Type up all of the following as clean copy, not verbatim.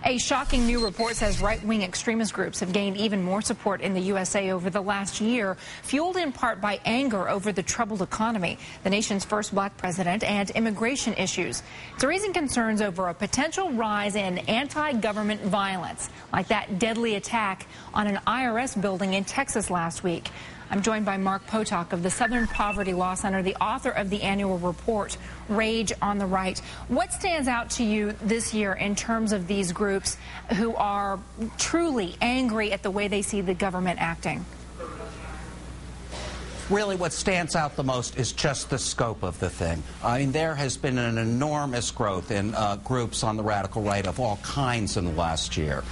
A shocking new report says right-wing extremist groups have gained even more support in the USA over the last year, fueled in part by anger over the troubled economy, the nation's first black president, and immigration issues. It's raising concerns over a potential rise in anti-government violence, like that deadly attack on an IRS building in Texas last week. I'm joined by Mark Potok of the Southern Poverty Law Center, the author of the annual report, Rage on the Right. What stands out to you this year in terms of these groups who are truly angry at the way they see the government acting? Really, what stands out the most is just the scope of the thing. I mean, there has been an enormous growth in groups on the radical right of all kinds in the last year.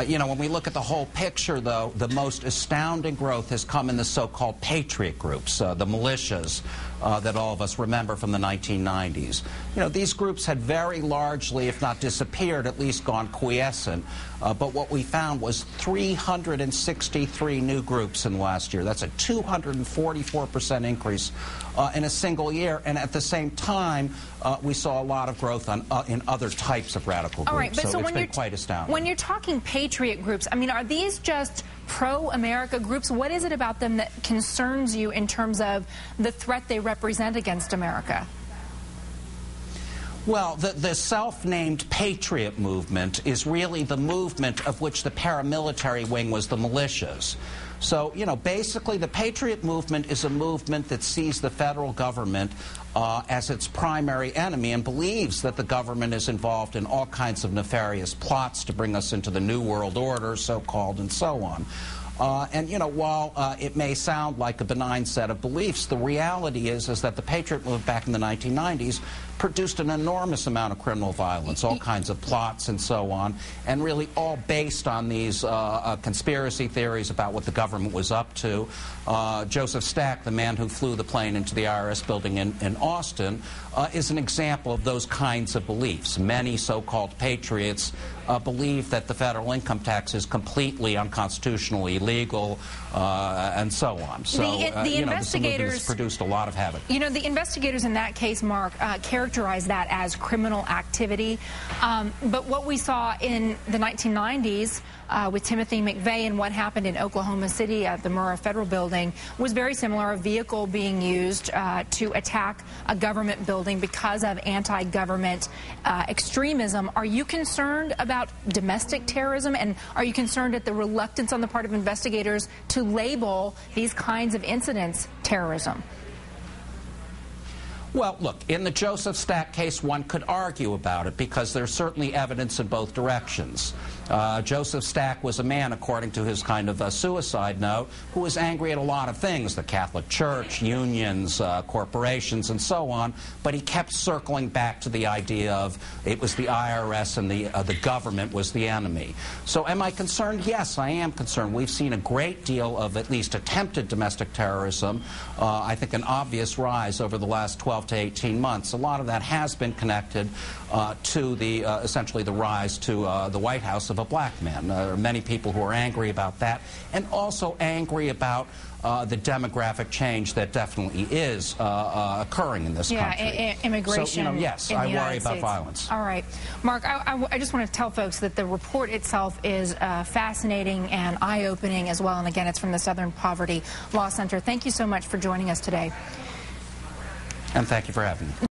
You know, when we look at the whole picture, though, the most astounding growth has come in the so-called patriot groups, the militias that all of us remember from the 1990s. You know, these groups had very largely, if not disappeared, at least gone quiescent. But what we found was 363 new groups in the last year. That's a 244% increase in a single year. And at the same time, we saw a lot of growth in other types of radical groups. All right, but so it's been quite astounding. When you're talking patriot groups, I mean, are these just pro-America groups? What is it about them that concerns you in terms of the threat they represent against America? Well, the self-named patriot movement is really the movement of which the paramilitary wing was the militias. So, you know, basically the patriot movement is a movement that sees the federal government as its primary enemy and believes that the government is involved in all kinds of nefarious plots to bring us into the New World Order, so-called, and so on. And, you know, while it may sound like a benign set of beliefs, the reality is that the Patriot movement back in the 1990s produced an enormous amount of criminal violence, all kinds of plots and so on, and really all based on these conspiracy theories about what the government was up to. Joseph Stack, the man who flew the plane into the IRS building in Austin, is an example of those kinds of beliefs. Many so-called patriots believe that the federal income tax is completely unconstitutionally illegal, and so on. So, the investigators, this movement has produced a lot of havoc. You know, the investigators in that case, Mark, characterized that as criminal activity. But what we saw in the 1990s with Timothy McVeigh and what happened in Oklahoma City at the Murrah Federal Building was very similar, a vehicle being used to attack a government building because of anti-government extremism. Are you concerned about domestic terrorism, and are you concerned at the reluctance on the part of investigators to label these kinds of incidents terrorism? Well, look, in the Joseph Stack case, one could argue about it because there's certainly evidence in both directions. Joseph Stack was a man, according to his kind of suicide note, who was angry at a lot of things, the Catholic Church, unions, corporations, and so on, but he kept circling back to the idea of it was the IRS and the government was the enemy. So am I concerned? Yes, I am concerned. We've seen a great deal of at least attempted domestic terrorism, I think an obvious rise over the last 12 to 18 months. A lot of that has been connected to the essentially the rise to the White House of a black man. There are many people who are angry about that, and also angry about the demographic change that definitely is occurring in this country. Immigration. So, you know, yes, I worry about violence. All right. Mark, I just want to tell folks that the report itself is fascinating and eye-opening as well, and again, it's from the Southern Poverty Law Center. Thank you so much for joining us today. And thank you for having me.